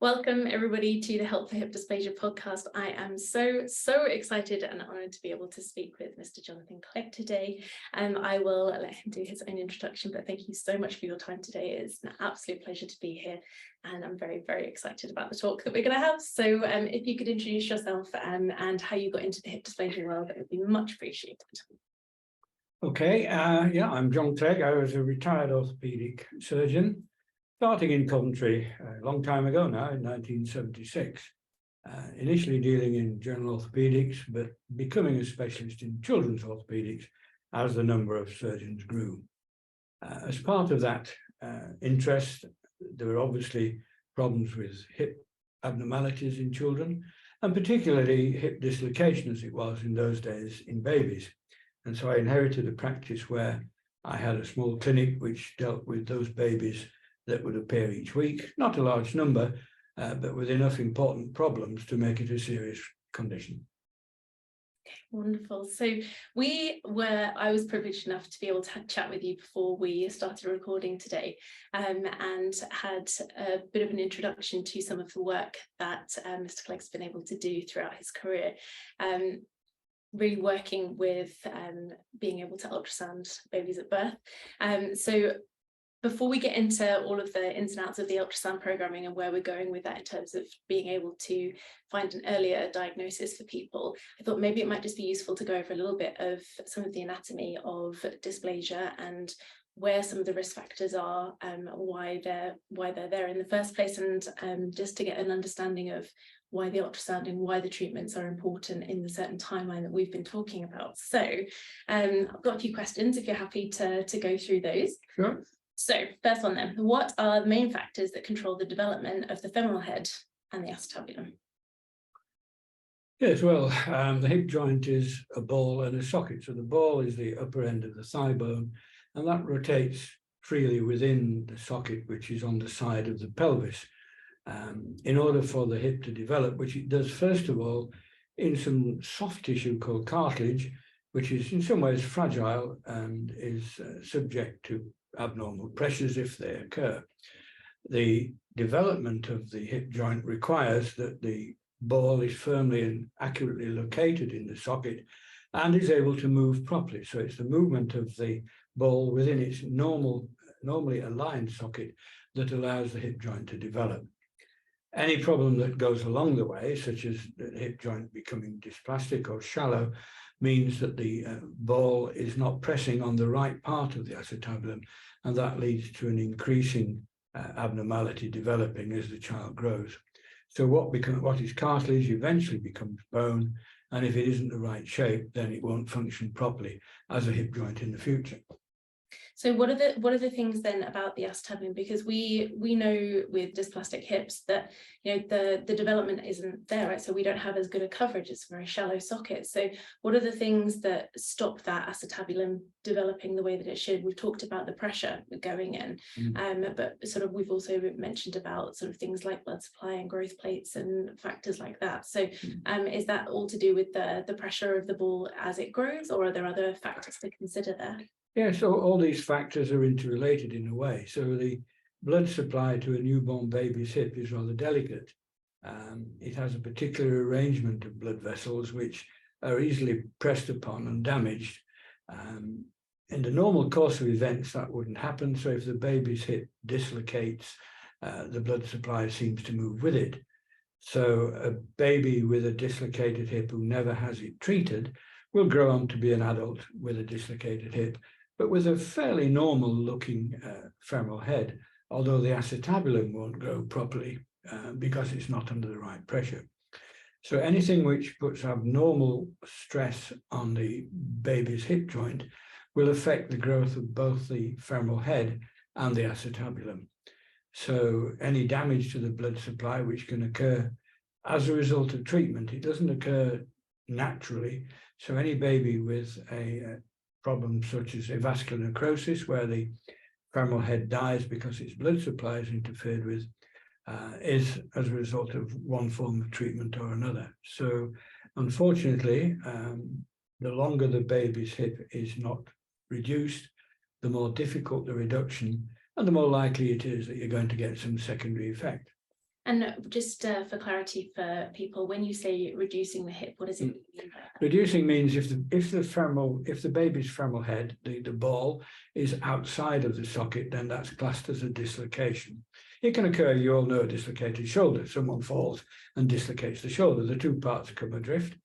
Welcome everybody to the Help for Hip Dysplasia podcast. I am so excited and honoured to be able to speak with Mr. Jonathan Clegg today. I will let him do his own introduction, but thank you so much for your time today. It's an absolute pleasure to be here, and I'm very excited about the talk that we're going to have. So if you could introduce yourself and how you got into the hip dysplasia world, that would be much appreciated. Okay, yeah, I'm John Clegg. I was a retired orthopaedic surgeon, starting in Coventry a long time ago now, in 1976. Initially dealing in general orthopaedics, but becoming a specialist in children's orthopaedics as the number of surgeons grew. As part of that interest, there were obviously problems with hip abnormalities in children, and particularly hip dislocation, as it was in those days in babies. And so I inherited a practice where I had a small clinic which dealt with those babies that would appear each week, not a large number, but with enough important problems to make it a serious condition. Wonderful. So I was privileged enough to be able to chat with you before we started recording today, and had a bit of an introduction to some of the work that Mr. Clegg's been able to do throughout his career. Really working with being able to ultrasound babies at birth. So before we get into all of the ins and outs of the ultrasound programming and where we're going with that in terms of being able to find an earlier diagnosis for people, I thought maybe it might just be useful to go over a little bit of some of the anatomy of dysplasia and where some of the risk factors are, why they're there in the first place, and just to get an understanding of why the ultrasound and why the treatments are important in the certain timeline that we've been talking about. So I've got a few questions if you're happy to go through those. Sure. So first one then, what are the main factors that control the development of the femoral head and the acetabulum? Yes, well, the hip joint is a ball and a socket. So the ball is the upper end of the thigh bone, and that rotates freely within the socket, which is on the side of the pelvis. In order for the hip to develop, which it does first of all in some soft tissue called cartilage, which is in some ways fragile and is subject to abnormal pressures if they occur. The development of the hip joint requires that the ball is firmly and accurately located in the socket and is able to move properly. So it's the movement of the ball within its normally aligned socket that allows the hip joint to develop. Any problem that goes along the way, such as the hip joint becoming dysplastic or shallow, means that the ball is not pressing on the right part of the acetabulum, and that leads to an increasing abnormality developing as the child grows. So what is cartilage eventually becomes bone, and if it isn't the right shape, then it won't function properly as a hip joint in the future. So what are the things then about the acetabulum? Because we know with dysplastic hips that the development isn't there, right? So we don't have as good a coverage. It's a very shallow socket. So what are the things that stop that acetabulum developing the way that it should? We've talked about the pressure going in, but sort of we've also mentioned about sort of things like blood supply and growth plates and factors like that. So is that all to do with the pressure of the ball as it grows, or are there other factors to consider there? Yeah, so all these factors are interrelated in a way. So the blood supply to a newborn baby's hip is rather delicate. It has a particular arrangement of blood vessels which are easily pressed upon and damaged. In the normal course of events, that wouldn't happen. So if the baby's hip dislocates, the blood supply seems to move with it. So a baby with a dislocated hip who never has it treated will grow on to be an adult with a dislocated hip, but with a fairly normal looking femoral head, although the acetabulum won't grow properly because it's not under the right pressure. So anything which puts abnormal stress on the baby's hip joint will affect the growth of both the femoral head and the acetabulum. So any damage to the blood supply which can occur as a result of treatment, it doesn't occur naturally. So any baby with a problem such as avascular necrosis, where the femoral head dies because its blood supply is interfered with, is as a result of one form of treatment or another. So unfortunately, the longer the baby's hip is not reduced, the more difficult the reduction, and the more likely it is that you're going to get some secondary effect. Yeah. And just for clarity for people, when you say reducing the hip, what does it mean by that? Reducing means if the baby's femoral head, the ball is outside of the socket, then that's classed as a dislocation. It can occur, you all know, a dislocated shoulder. Someone falls and dislocates the shoulder. The two parts come adrift,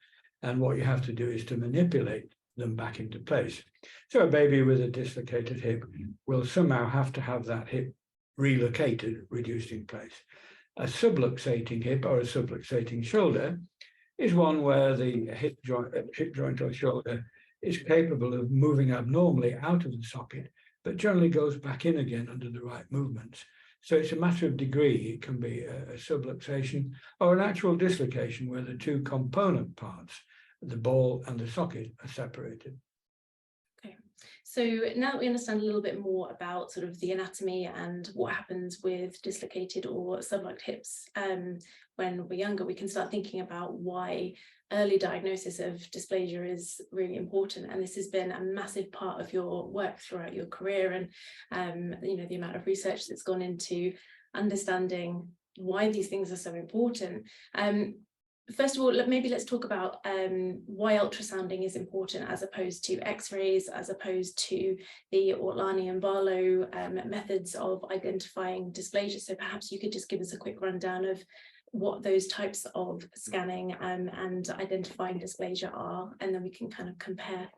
and what you have to do is to manipulate them back into place. So a baby with a dislocated hip will somehow have to have that hip relocated, reduced in place. A subluxating hip or a subluxating shoulder is one where the hip joint or shoulder is capable of moving abnormally out of the socket, but generally goes back in again under the right movements. So it's a matter of degree. It can be a subluxation or an actual dislocation where the two component parts, the ball and the socket, are separated. Okay, so now that we understand a little bit more about sort of the anatomy and what happens with dislocated or subluxed hips when we're younger, we can start thinking about why early diagnosis of dysplasia is really important. And this has been a massive part of your work throughout your career, and you know, the amount of research that's gone into understanding why these things are so important. First of all, maybe let's talk about why ultrasounding is important as opposed to x-rays, as opposed to the Ortlani and Barlow methods of identifying dysplasia. So perhaps you could just give us a quick rundown of what those types of scanning and identifying dysplasia are, and then we can kind of compare.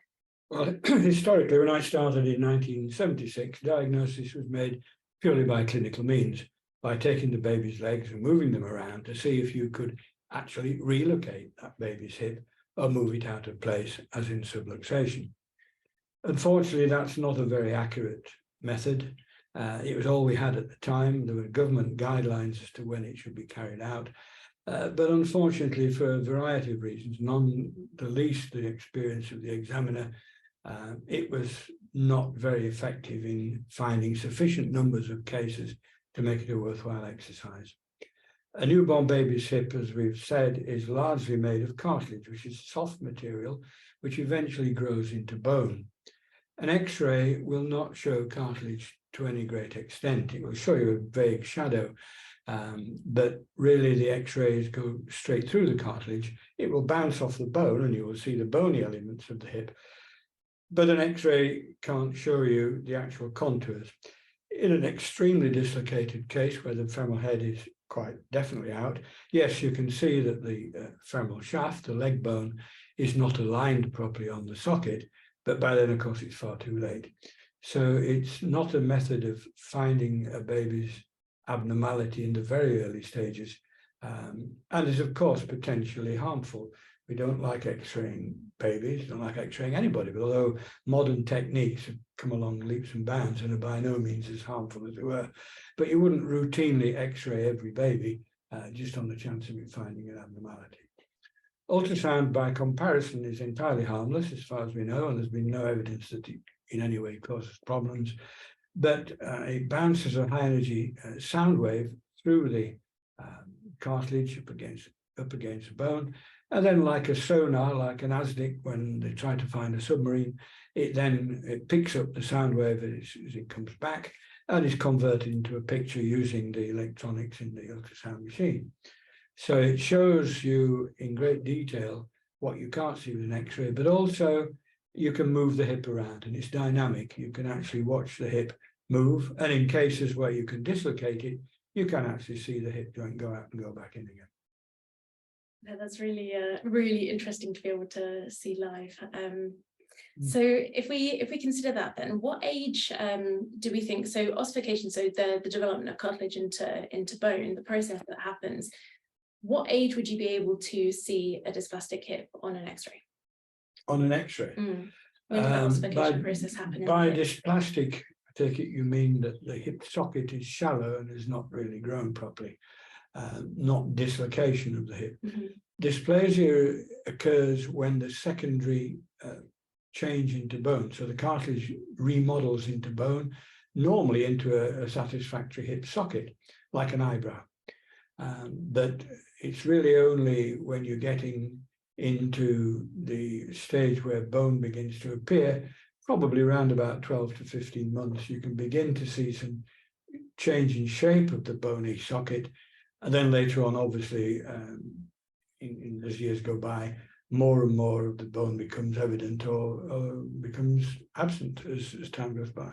Well, historically, when I started in 1976, diagnosis was made purely by clinical means, by taking the baby's legs and moving them around to see if you could actually relocate that baby's hip or move it out of place, as in subluxation. Unfortunately, that's not a very accurate method. It was all we had at the time. There were government guidelines as to when it should be carried out. But unfortunately, for a variety of reasons, none the least the experience of the examiner, it was not very effective in finding sufficient numbers of cases to make it a worthwhile exercise. A newborn baby's hip, as we've said, is largely made of cartilage, which is soft material, which eventually grows into bone. An X-ray will not show cartilage to any great extent. It will show you a vague shadow, but really the X-rays go straight through the cartilage. It will bounce off the bone and you will see the bony elements of the hip, but an X-ray can't show you the actual contours. In an extremely dislocated case where the femoral head is quite definitely out, yes, you can see that the femoral shaft, the leg bone, is not aligned properly on the socket, but by then, of course, it's far too late. So it's not a method of finding a baby's abnormality in the very early stages, and is, of course, potentially harmful. We don't like X-raying babies, don't like X-raying anybody, but although modern techniques have come along leaps and bounds and are by no means as harmful as they were, but you wouldn't routinely X-ray every baby just on the chance of it finding an abnormality. Ultrasound, by comparison, is entirely harmless as far as we know, and there's been no evidence that it in any way causes problems, but it bounces a high-energy sound wave through the cartilage up against the bone, and then, like a sonar, like an ASDIC, when they try to find a submarine, it picks up the sound wave as it comes back and is converted into a picture using the electronics in the ultrasound machine. So it shows you in great detail what you can't see with an X-ray, but also you can move the hip around and it's dynamic. You can actually watch the hip move, and in cases where you can dislocate it, you can actually see the hip joint go out and go back in again. Yeah, that's really really interesting to be able to see live. So if we consider that, then what age do we think, so ossification, so the development of cartilage into bone, the process that happens, what age would you be able to see a dysplastic hip on an X-ray? On an X-ray? When did that ossification process happen? By dysplastic, I take it you mean that the hip socket is shallow and is not really grown properly, not dislocation of the hip. Dysplasia occurs when the secondary change into bone, so the cartilage remodels into bone, normally into a satisfactory hip socket, like an eyebrow. But it's really only when you're getting into the stage where bone begins to appear, probably around about 12 to 15 months, you can begin to see some change in shape of the bony socket, And then later on, obviously, as years go by, more and more of the bone becomes evident or becomes absent as time goes by.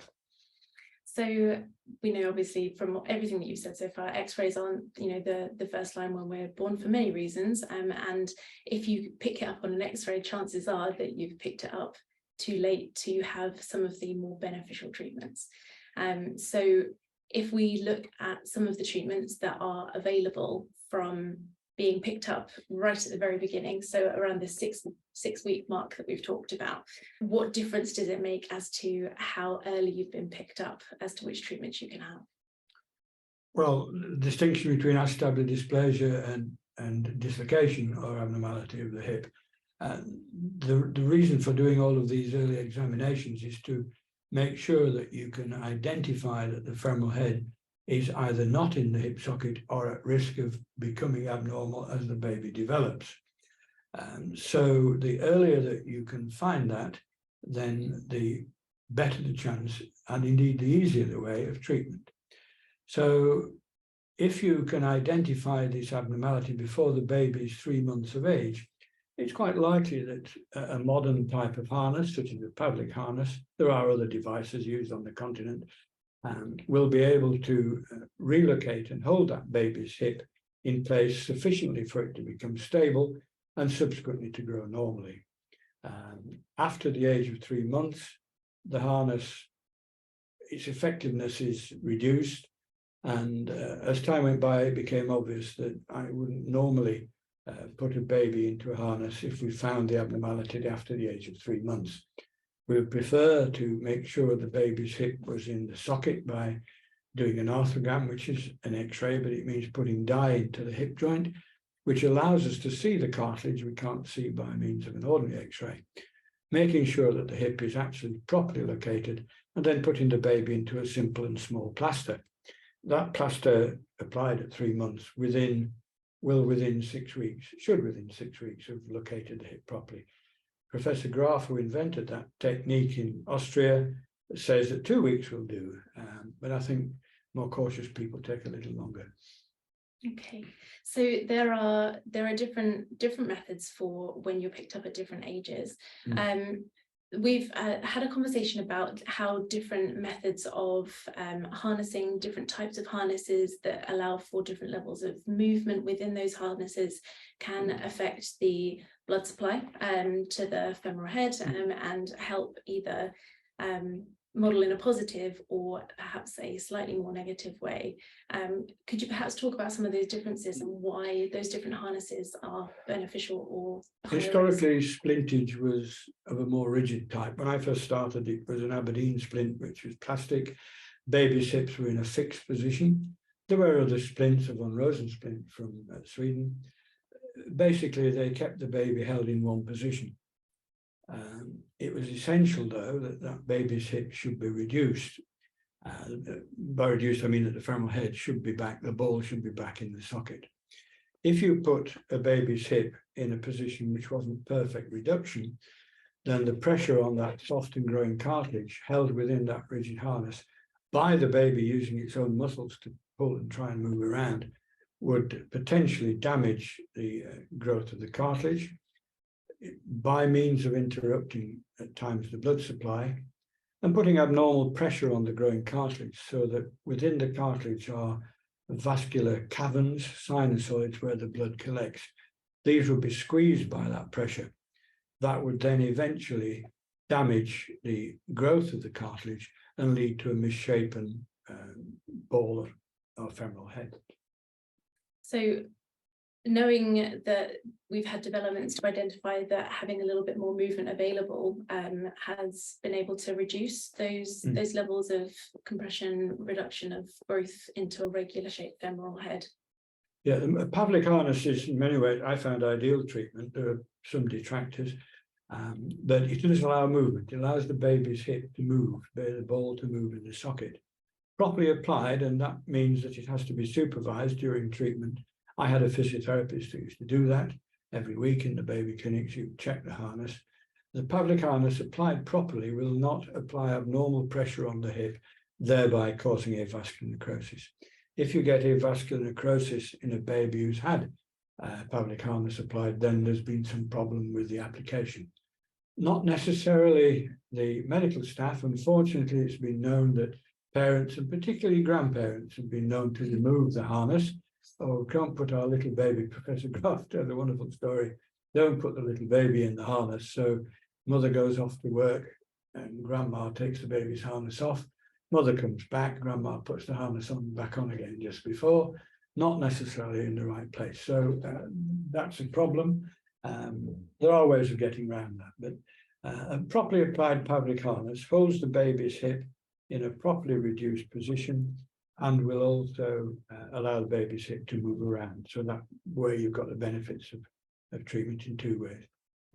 So we know, obviously, from everything that you've said so far, x-rays aren't, the first line when we're born for many reasons. And if you pick it up on an x-ray, chances are that you've picked it up too late to have some of the more beneficial treatments. So if we look at some of the treatments that are available from being picked up right at the very beginning, so around the six week mark that we've talked about, what difference does it make as to how early you've been picked up as to which treatments you can have? Well, the distinction between acetabular dysplasia and dislocation or abnormality of the hip, the reason for doing all of these early examinations is to make sure that you can identify that the femoral head is either not in the hip socket or at risk of becoming abnormal as the baby develops. So the earlier that you can find that, then the better the chance, and indeed the easier the way of treatment. So if you can identify this abnormality before the baby is 3 months of age, it's quite likely that a modern type of harness, such as a Pavlik harness, there are other devices used on the continent, will be able to relocate and hold that baby's hip in place sufficiently for it to become stable and subsequently to grow normally. After the age of 3 months, the harness, its effectiveness is reduced, and as time went by, it became obvious that I wouldn't normally put a baby into a harness if we found the abnormality after the age of 3 months. We would prefer to make sure the baby's hip was in the socket by doing an arthrogram, which is an x-ray, but it means putting dye into the hip joint, which allows us to see the cartilage we can't see by means of an ordinary x-ray, making sure that the hip is actually properly located, and then putting the baby into a simple and small plaster. That plaster applied at 3 months within 6 weeks, should within 6 weeks have located the hip properly. Professor Graf, who invented that technique in Austria, says that 2 weeks will do, but I think more cautious people take a little longer. Okay, so there are different methods for when you're picked up at different ages. We've had a conversation about how different methods of harnessing, different types of harnesses that allow for different levels of movement within those harnesses can affect the blood supply to the femoral head and help either model in a positive or perhaps a slightly more negative way. Could you perhaps talk about some of those differences and why those different harnesses are beneficial or historically, splintage was of a more rigid type. When I first started, it was an Aberdeen splint, which was plastic. Baby's hips were in a fixed position. There were other splints, a von Rosen splint from Sweden. Basically, they kept the baby held in one position. It was essential, though, that baby's hip should be reduced. By reduced, I mean that the femoral head should be back, the ball should be back in the socket. If you put a baby's hip in a position which wasn't perfect reduction, then the pressure on that soft and growing cartilage held within that rigid harness by the baby using its own muscles to pull and try and move around would potentially damage the growth of the cartilage by means of interrupting at times the blood supply and putting abnormal pressure on the growing cartilage, so that within the cartilage are vascular caverns, sinusoids, where the blood collects. These would be squeezed by that pressure. That would then eventually damage the growth of the cartilage and lead to a misshapen ball or femoral head. So, knowing that we've had developments to identify that having a little bit more movement available has been able to reduce those levels of compression, reduction of growth into a regular shaped femoral head. Yeah, the Pavlik harness is in many ways, I found, ideal treatment. There are some detractors, but it does allow movement. It allows the baby's hip to move, the ball to move in the socket. Properly applied, and that means that it has to be supervised during treatment. I had a physiotherapist who used to do that every week in the baby clinics. You check the harness. The Pavlik harness applied properly will not apply abnormal pressure on the hip, thereby causing avascular necrosis. if you get a vascular necrosis in a baby who's had pelvic harness applied, then there's been some problem with the application. Not necessarily the medical staff. Unfortunately, it's been known that parents, and particularly grandparents, have been known to remove the harness. Oh, can't put our little baby, Professor Graf tells a wonderful story. Don't put the little baby in the harness. So mother goes off to work and grandma takes the baby's harness off. Mother comes back, grandma puts the harness back on again just before, not necessarily in the right place. So that's a problem. There are ways of getting around that, but a properly applied pelvic harness holds the baby's hip in a properly reduced position and will also allow the baby's hip to move around. So that way you've got the benefits of treatment in two ways.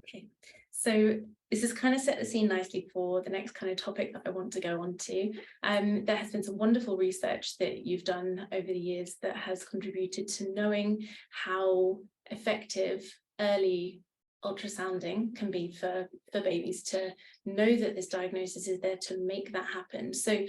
Okay, so this has kind of set the scene nicely for the next kind of topic that I want to go on to. There has been some wonderful research that you've done over the years that has contributed to knowing how effective early ultrasounding can be for babies, to know that this diagnosis is there to make that happen. So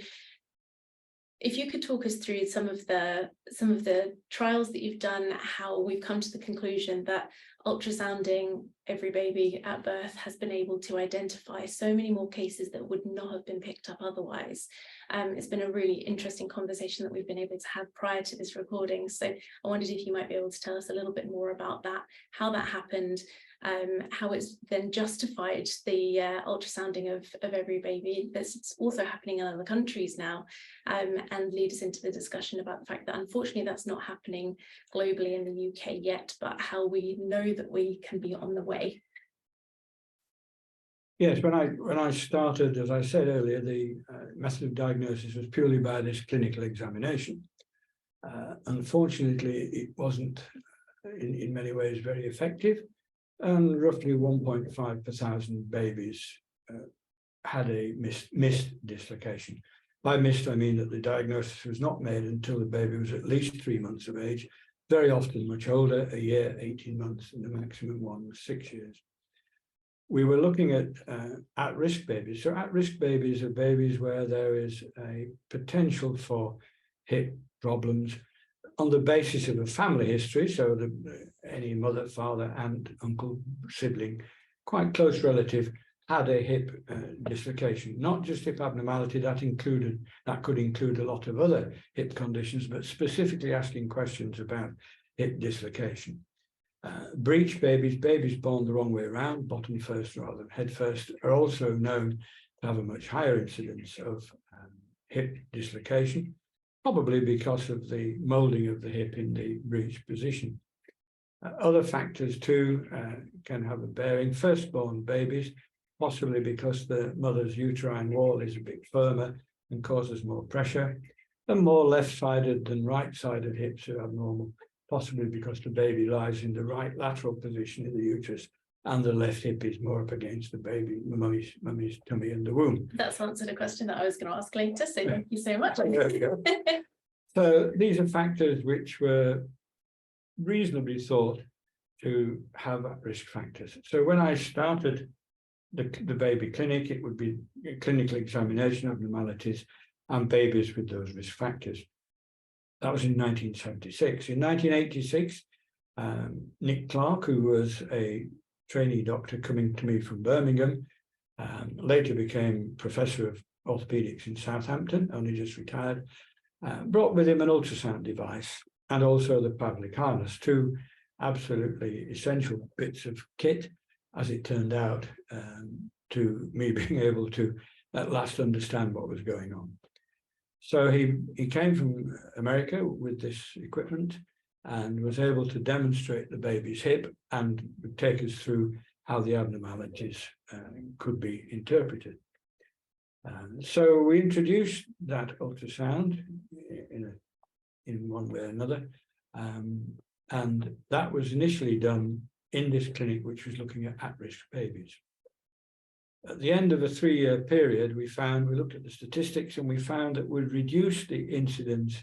if you could talk us through some of the trials that you've done, how we've come to the conclusion that ultrasounding every baby at birth has been able to identify so many more cases that would not have been picked up otherwise. It's been a really interesting conversation that we've been able to have prior to this recording. So I wondered if you might be able to tell us a little bit more about that, how that happened, how it's then justified the ultrasounding of every baby that's also happening in other countries now, and lead us into the discussion about the fact that unfortunately that's not happening globally in the UK yet, but how we know that we can be on the way. Yes, when I started, as I said earlier, the method of diagnosis was purely by this clinical examination. Unfortunately, it wasn't in many ways very effective, and roughly 1.5 per 1,000 babies had a missed dislocation. By missed, I mean that the diagnosis was not made until the baby was at least 3 months of age, very often much older, a year, 18 months, and the maximum one was 6 years. We were looking at risk babies. So at-risk babies are babies where there is a potential for hip problems on the basis of a family history. So any mother, father, aunt, uncle, sibling, quite close relative had a hip dislocation, not just hip abnormality. That could include a lot of other hip conditions, but specifically asking questions about hip dislocation. Breech babies, babies born the wrong way around, bottom first rather than head first, are also known to have a much higher incidence of hip dislocation, probably because of the moulding of the hip in the breech position. Other factors too can have a bearing. Firstborn babies, possibly because the mother's uterine wall is a bit firmer and causes more pressure, and more left-sided than right-sided hips are abnormal, possibly because the baby lies in the right lateral position in the uterus and the left hip is more up against the baby, mummy's tummy in the womb. That's answered a question that I was going to ask later, so thank you so much. There we go. So these are factors which were reasonably thought to have risk factors. So when I started the baby clinic, it would be a clinical examination of abnormalities and babies with those risk factors. That was in 1976. In 1986, Nick Clarke, who was a trainee doctor coming to me from Birmingham, later became professor of orthopaedics in Southampton, only just retired, brought with him an ultrasound device and also the pelvic harness, two absolutely essential bits of kit, as it turned out, to me being able to at last understand what was going on. So he came from America with this equipment and was able to demonstrate the baby's hip and would take us through how the abnormalities could be interpreted. So we introduced that ultrasound in one way or another, and that was initially done in this clinic, which was looking at-risk babies. At the end of a 3-year period, we looked at the statistics and we found that we'd reduced the incidence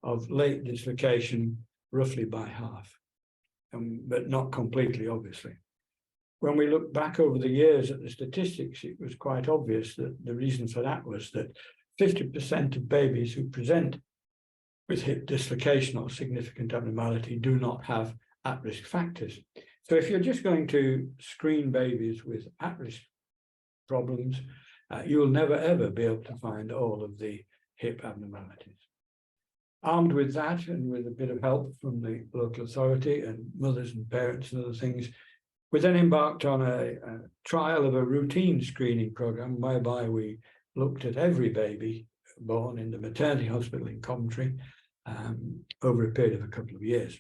of late dislocation roughly by half, but not completely, obviously. When we look back over the years at the statistics, it was quite obvious that the reason for that was that 50% of babies who present with hip dislocation or significant abnormality do not have at-risk factors. So if you're just going to screen babies with at-risk problems, you will never ever be able to find all of the hip abnormalities. Armed with that, and with a bit of help from the local authority and mothers and parents and other things, we then embarked on a trial of a routine screening program whereby we looked at every baby born in the maternity hospital in Coventry over a period of a couple of years.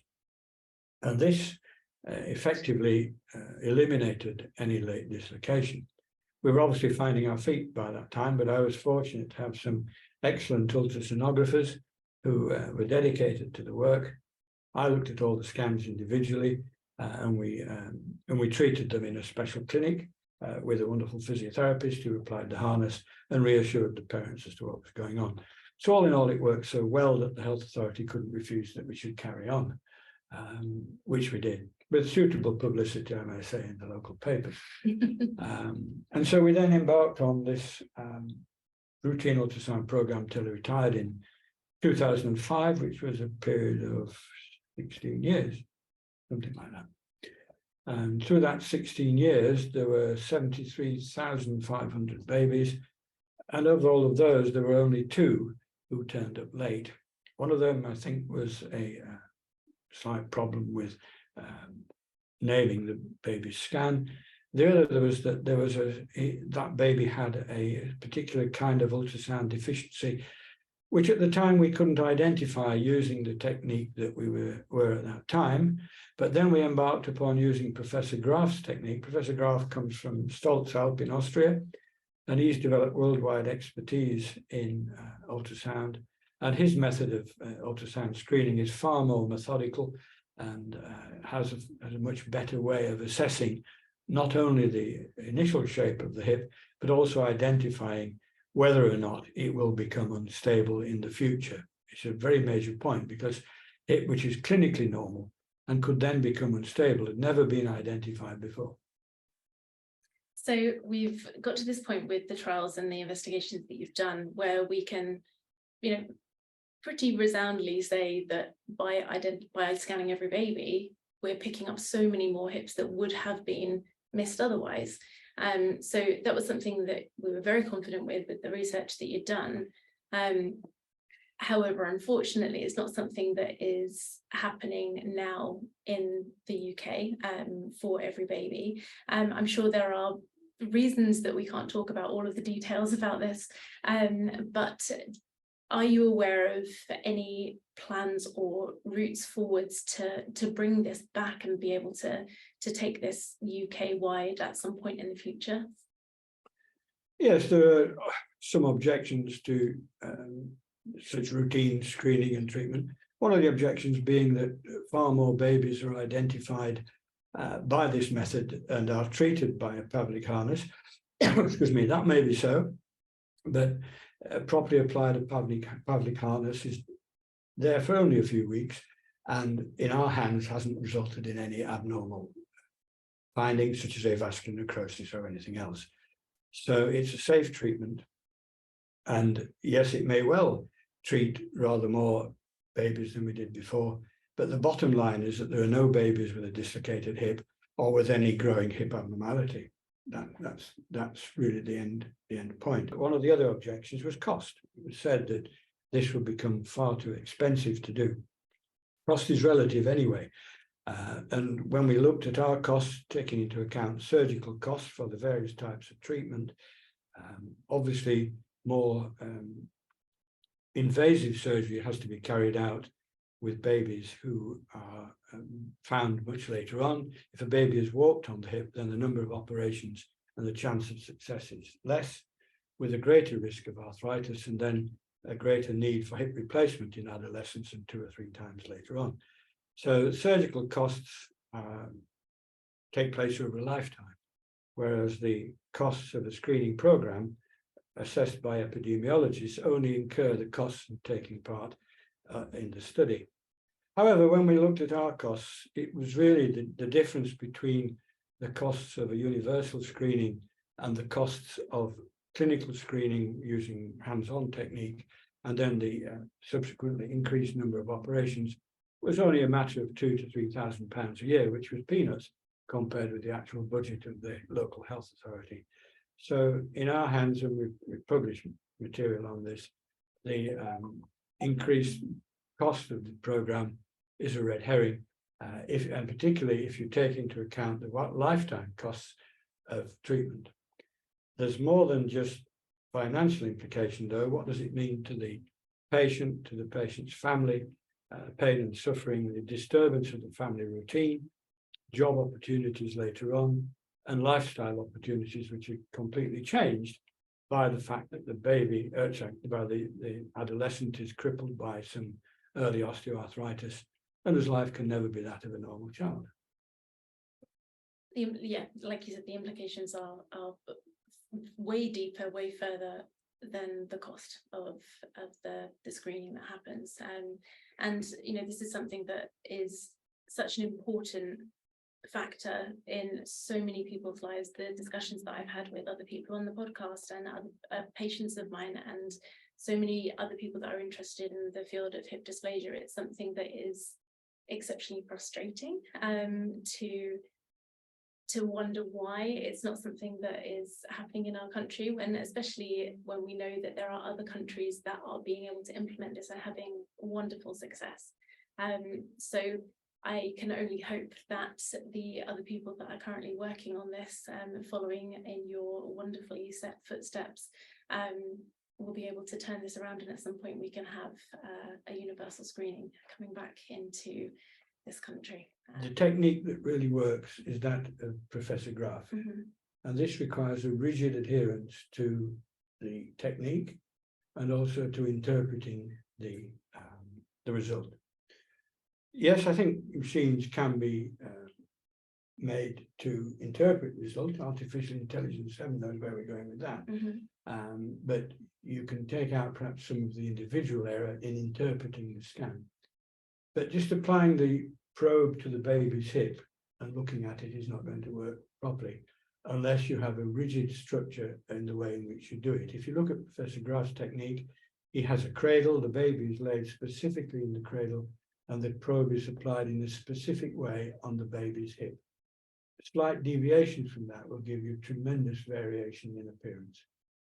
And this effectively eliminated any late dislocation. We were obviously finding our feet by that time, but I was fortunate to have some excellent ultrasonographers who were dedicated to the work. I looked at all the scans individually, and we treated them in a special clinic with a wonderful physiotherapist who applied the harness and reassured the parents as to what was going on. So all in all, it worked so well that the health authority couldn't refuse that we should carry on, which we did, with suitable publicity, I may say, in the local papers. And so we then embarked on this routine ultrasound program till we retired in 2005, which was a period of 16 years, something like that. And through that 16 years, there were 73,500 babies. And of all of those, there were only 2 who turned up late. One of them, I think, was a slight problem with naming the baby's scan. The other was that that baby had a particular kind of ultrasound deficiency, which at the time we couldn't identify using the technique that we were at that time. But then we embarked upon using Professor Graf's technique. Professor Graf comes from Stolzalp in Austria, and he's developed worldwide expertise in ultrasound. And his method of ultrasound screening is far more methodical and has a much better way of assessing not only the initial shape of the hip, but also identifying whether or not it will become unstable in the future. It's a very major point, because hip, which is clinically normal and could then become unstable, had never been identified before. So we've got to this point with the trials and the investigations that you've done, where we can, pretty resoundingly say that by scanning every baby, we're picking up so many more hips that would have been missed otherwise. So that was something that we were very confident with the research that you'd done. However, unfortunately, it's not something that is happening now in the UK for every baby. I'm sure there are reasons that we can't talk about all of the details about this, but are you aware of any plans or routes forwards to bring this back and be able to take this UK-wide at some point in the future? Yes, there are some objections to such routine screening and treatment. One of the objections being that far more babies are identified by this method and are treated by a Pavlik harness. Excuse me, that may be so, but properly applied a Pavlik harness is there for only a few weeks, and in our hands hasn't resulted in any abnormal findings such as avascular necrosis or anything else. So it's a safe treatment, and yes, it may well treat rather more babies than we did before, but the bottom line is that there are no babies with a dislocated hip or with any growing hip abnormality. That's really the end point. One of the other objections was cost. It was said that this would become far too expensive to do. Cost is relative anyway. And when we looked at our costs, taking into account surgical costs for the various types of treatment, obviously more invasive surgery has to be carried out with babies who are found much later on. If a baby is warped on the hip, then the number of operations and the chance of success is less, with a greater risk of arthritis and then a greater need for hip replacement in adolescence and 2 or 3 times later on. So surgical costs take place over a lifetime, whereas the costs of a screening program assessed by epidemiologists only incur the costs of taking part in the study. However, when we looked at our costs, it was really the difference between the costs of a universal screening and the costs of clinical screening using hands-on technique and then the subsequently increased number of operations was only a matter of £2,000 to £3,000 a year, which was peanuts compared with the actual budget of the local health authority. So in our hands, and we've published material on this, the increased cost of the programme is a red herring, and particularly if you take into account the lifetime costs of treatment. There's more than just financial implication, though. What does it mean to the patient, to the patient's family, pain and suffering, the disturbance of the family routine, job opportunities later on, and lifestyle opportunities, which are completely changed by the fact that the baby, by the adolescent is crippled by some early osteoarthritis, and his life can never be that of a normal child. Yeah, like you said, the implications are way deeper, way further than the cost of the screening that happens. And you know, this is something that is such an important factor in so many people's lives. The discussions that I've had with other people on the podcast and other patients of mine, and so many other people that are interested in the field of hip dysplasia, it's something that is exceptionally frustrating to wonder why it's not something that is happening in our country, when especially when we know that there are other countries that are being able to implement this and having wonderful success. So I can only hope that the other people that are currently working on this, following in your wonderfully set footsteps, will be able to turn this around, and at some point we can have a universal screening coming back into this country. The technique that really works is that of Professor Graf, and this requires a rigid adherence to the technique and also to interpreting the result. Yes, I think machines can be made to interpret result. Artificial intelligence, heaven knows where we're going with that. But you can take out perhaps some of the individual error in interpreting the scan. But just applying the probe to the baby's hip and looking at it is not going to work properly unless you have a rigid structure in the way in which you do it. If you look at Professor Graf's technique, he has a cradle, the baby is laid specifically in the cradle, and the probe is applied in a specific way on the baby's hip. Slight deviations from that will give you tremendous variation in appearance.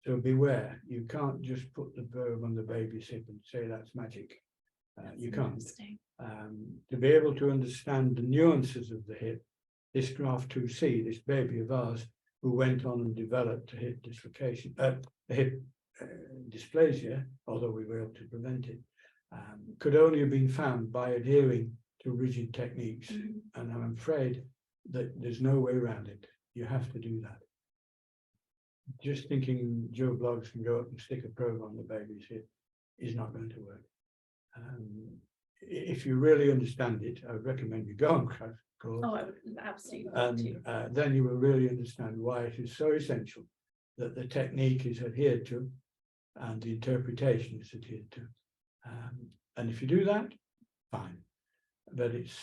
So beware, you can't just put the probe on the baby's hip and say that's magic. You can't. To be able to understand the nuances of the hip, this Graf 2C, this baby of ours, who went on and developed a hip dislocation, a hip dysplasia, although we were able to prevent it, could only have been found by adhering to rigid techniques. And I'm afraid that there's no way around it. You have to do that. Just thinking Joe Bloggs can go up and stick a probe on the baby's hip is not going to work. If you really understand it, I would recommend you go on crash course. Oh, I would absolutely. And then you will really understand why it is so essential that the technique is adhered to and the interpretation is adhered to. And if you do that, fine. But it's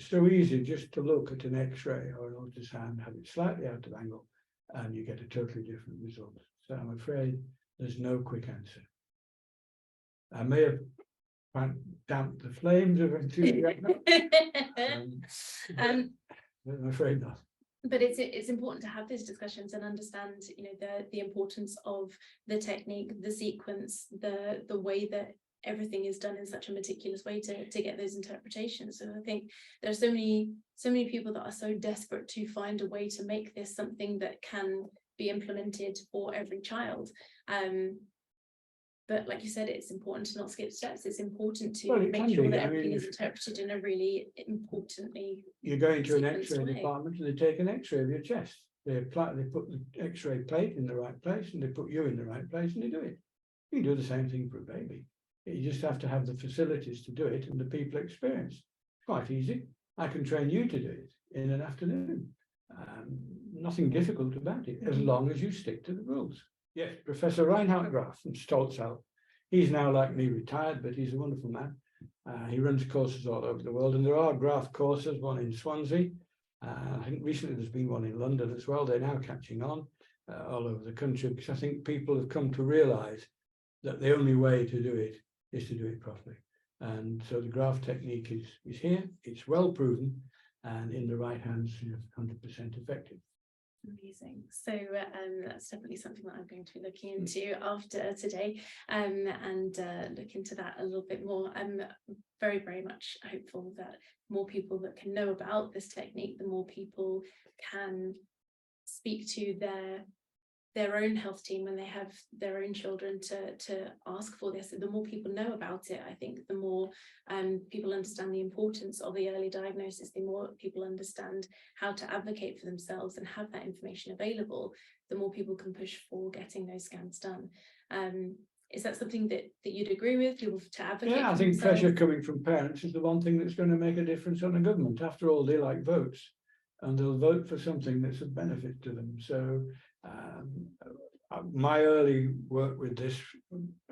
so easy just to look at an X-ray or an ultrasound, have it slightly out of angle, and you get a totally different result. So I'm afraid there's no quick answer. I may have damped the flames of enthusiasm. I'm afraid not. But it's important to have these discussions and understand, you know, the importance of the technique, the sequence, the way that everything is done in such a meticulous way to get those interpretations. So I think there are so many people that are so desperate to find a way to make this something that can be implemented for every child. But like you said, it's important to not skip steps. It's important to make sure that everything is interpreted in a really importantly. You're going to an X-ray department and they take an X-ray of your chest. They put the X-ray plate in the right place and they put you in the right place and they do it. You can do the same thing for a baby. You just have to have the facilities to do it and the people experience. It's quite easy. I can train you to do it in an afternoon. Nothing difficult about it, as long as you stick to the rules. Yes, Professor Reinhard Graf from Stolzau. He's now, like me, retired, but he's a wonderful man. He runs courses all over the world, and there are Graf courses, one in Swansea. I think recently there's been one in London as well. They're now catching on all over the country, because I think people have come to realise that the only way to do it is to do it properly. And so the Graf technique is here, it's well proven, and in the right hands, 100% effective. Amazing. So that's definitely something that I'm going to be looking into after today, and look into that a little bit more. I'm very, very much hopeful that more people that can know about this technique, the more people can speak to their own health team when they have their own children to ask for this. The more people know about it, I think the more people understand the importance of the early diagnosis, the more people understand how to advocate for themselves and have that information available, the more people can push for getting those scans done. Is that something that you'd agree with, people to advocate? Yeah, I think pressure coming from parents is the one thing that's going to make a difference on the government. After all, they like votes, and they'll vote for something that's of benefit to them. So my early work with this,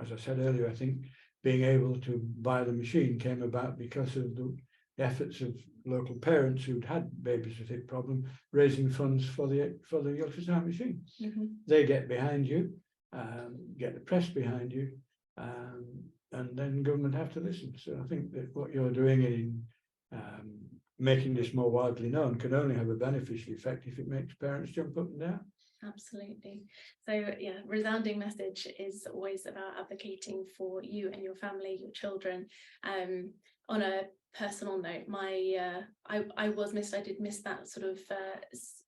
as I said earlier, I think being able to buy the machine came about because of the efforts of local parents who'd had babies with hip problem, raising funds for the ultrasound machine. They get behind you, get the press behind you, and then government have to listen. So I think that what you're doing in making this more widely known can only have a beneficial effect if it makes parents jump up and down. Absolutely. So yeah, resounding message is always about advocating for you and your family, your children. On a personal note, I did miss that sort of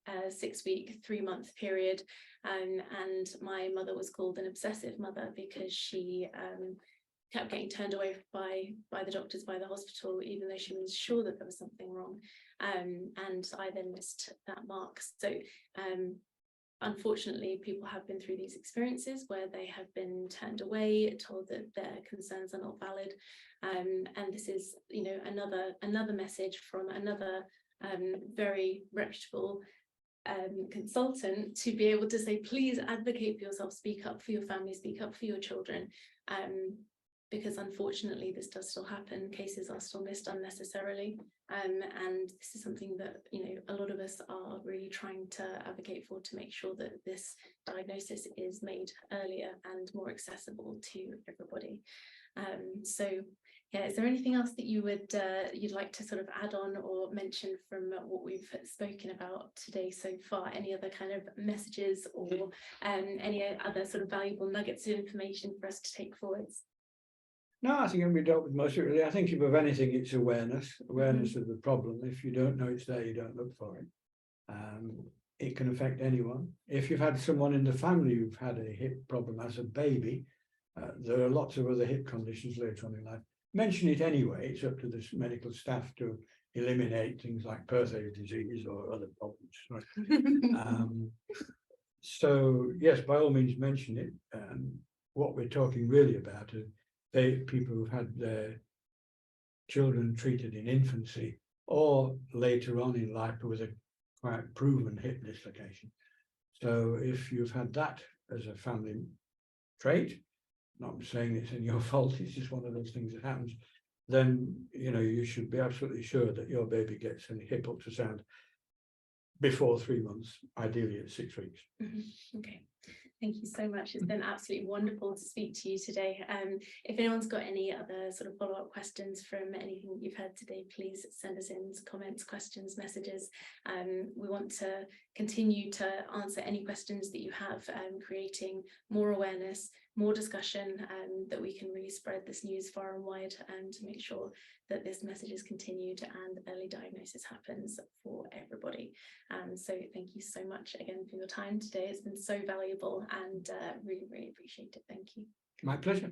6-week, 3-month period, and my mother was called an obsessive mother because she kept getting turned away by the doctors, by the hospital, even though she was sure that there was something wrong. And I then missed that mark. So unfortunately, people have been through these experiences where they have been turned away, told that their concerns are not valid, and this is, another message from another very reputable consultant to be able to say, please advocate for yourself, speak up for your family, speak up for your children, because unfortunately this does still happen. Cases are still missed unnecessarily, and this is something that a lot of us are really trying to advocate for, to make sure that this diagnosis is made earlier and more accessible to everybody. So yeah, is there anything else that you'd like to sort of add on or mention from what we've spoken about today so far? Any other kind of messages or any other sort of valuable nuggets of information for us to take forwards? No, I think we dealt with most of it really. I think if of anything, it's awareness of the problem. If you don't know it's there, you don't look for it. It can affect anyone. If you've had someone in the family who've had a hip problem as a baby, there are lots of other hip conditions later on in life. Mention it anyway. It's up to the medical staff to eliminate things like Perthes disease or other problems. Right? So yes, by all means mention it. What we're talking really about is people who've had their children treated in infancy or later on in life with a quite proven hip dislocation. So if you've had that as a family trait, not saying it's in your fault, it's just one of those things that happens, then you should be absolutely sure that your baby gets a hip ultrasound before 3 months, ideally at 6 weeks. Okay. Thank you so much. It's been absolutely wonderful to speak to you today. If anyone's got any other sort of follow-up questions from anything that you've heard today, please send us in comments, questions, messages. We want to continue to answer any questions that you have, creating more awareness, more discussion, that we can really spread this news far and wide, and to make sure that this message is continued and early diagnosis happens for everybody. So thank you so much again for your time today. It's been so valuable, and really, really appreciate it. Thank you. My pleasure.